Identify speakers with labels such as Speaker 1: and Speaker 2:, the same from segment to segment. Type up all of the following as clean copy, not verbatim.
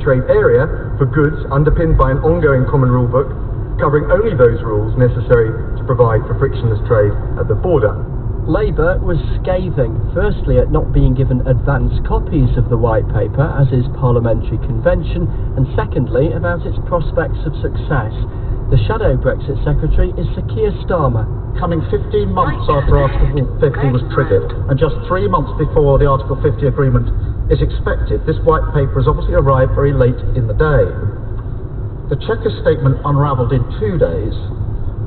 Speaker 1: trade area for goods underpinned by an ongoing common rule book, covering only those rules necessary to provide for frictionless trade at the border.
Speaker 2: Labour was scathing, firstly at not being given advance copies of the white paper, as is parliamentary convention, and secondly about its prospects of success. The shadow Brexit secretary is Sir Keir Starmer.
Speaker 3: Coming 15 months after Article 50 was triggered, and just 3 months before the Article 50 agreement is expected, this white paper has obviously arrived very late in the day. The Chequers statement unravelled in 2 days.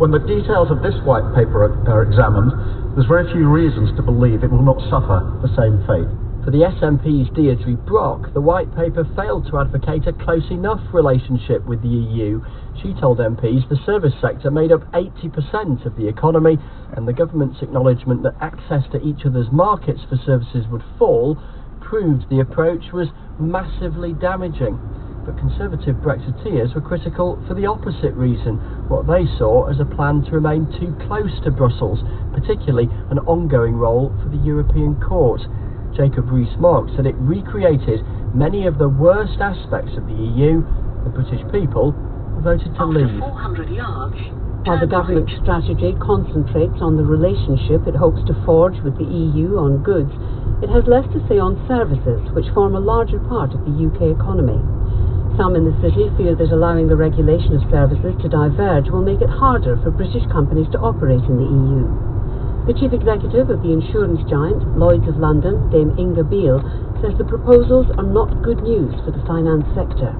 Speaker 3: When the details of this white paper are examined, there's very few reasons to believe it will not suffer the same fate.
Speaker 2: For the SNP's Deirdre Brock, the white paper failed to advocate a close enough relationship with the EU. She told MPs the service sector made up 80% of the economy, and the government's acknowledgement that access to each other's markets for services would fall proved the approach was massively damaging. But Conservative Brexiteers were critical for the opposite reason, what they saw as a plan to remain too close to Brussels, particularly an ongoing role for the European Court. Jacob Rees-Mogg said it recreated many of the worst aspects of the EU. The British people voted to leave.
Speaker 4: 400 yards,
Speaker 5: while the government's strategy concentrates on the relationship it hopes to forge with the EU on goods, it has less to say on services, which form a larger part of the UK economy. Some in the city fear that allowing the regulation of services to diverge will make it harder for British companies to operate in the EU. The chief executive of the insurance giant, Lloyd's of London, Dame Inga Beale, says the proposals are not good news for the finance sector.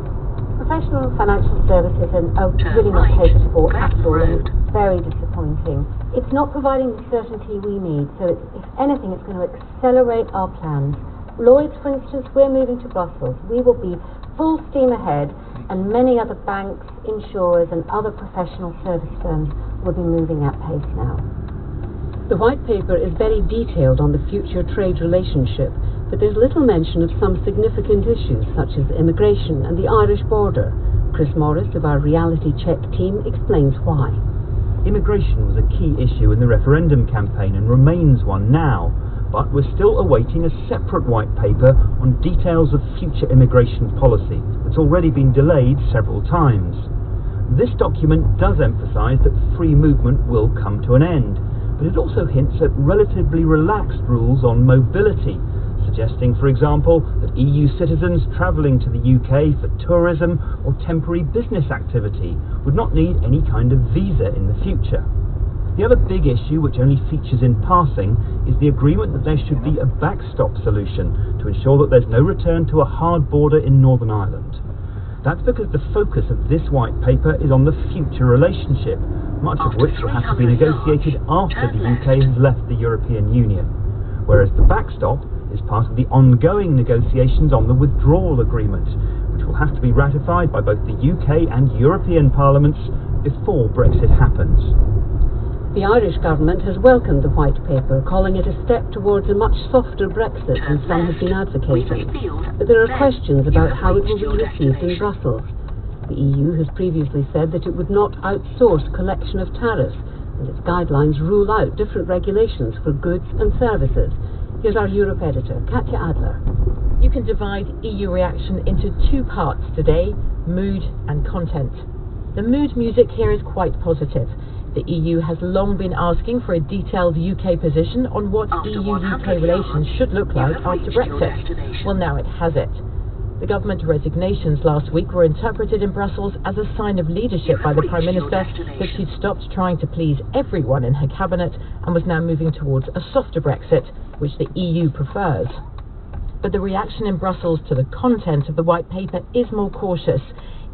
Speaker 6: Professional financial services are really not catered for at all, and it's very disappointing. It's not providing the certainty we need, so if anything, it's going to accelerate our plans. Lloyd's, for instance, we're moving to Brussels. We will be full steam ahead, and many other banks, insurers and other professional service firms will be moving at pace now.
Speaker 5: The white paper is very detailed on the future trade relationship, but there's little mention of some significant issues such as immigration and the Irish border. Chris Morris of our reality check team explains why.
Speaker 7: Immigration was a key issue in the referendum campaign and remains one now, but we're still awaiting a separate white paper on details of future immigration policy that's already been delayed several times. This document does emphasise that free movement will come to an end, but it also hints at relatively relaxed rules on mobility, suggesting, for example, that EU citizens travelling to the UK for tourism or temporary business activity would not need any kind of visa in the future. The other big issue, which only features in passing, is the agreement that there should be a backstop solution to ensure that there's no return to a hard border in Northern Ireland. That's because the focus of this white paper is on the future relationship, much of which will have to be negotiated after the UK has left the European Union, whereas the backstop is part of the ongoing negotiations on the withdrawal agreement, which will have to be ratified by both the UK and European parliaments before Brexit happens.
Speaker 5: The Irish government has welcomed the white paper, calling it a step towards a much softer Brexit than some have been advocating. But there are questions about how it will be received in Brussels. The EU has previously said that it would not outsource collection of tariffs, and its guidelines rule out different regulations for goods and services. Here's our Europe editor, Katja Adler.
Speaker 8: You can divide EU reaction into two parts today, mood and content. The mood music here is quite positive. The EU has long been asking for a detailed UK position on what EU-UK relations should look like after Brexit. Well, now it has it. The government resignations last week were interpreted in Brussels as a sign of leadership by the Prime Minister that she'd stopped trying to please everyone in her cabinet and was now moving towards a softer Brexit, which the EU prefers. But the reaction in Brussels to the content of the white paper is more cautious.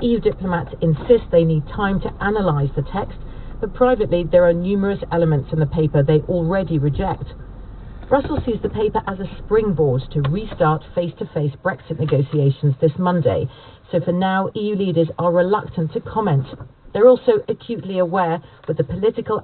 Speaker 8: EU diplomats insist they need time to analyse the text, but privately there are numerous elements in the paper they already reject. Brussels sees the paper as a springboard to restart face-to-face Brexit negotiations this Monday, so for now EU leaders are reluctant to comment. They're also acutely aware with the political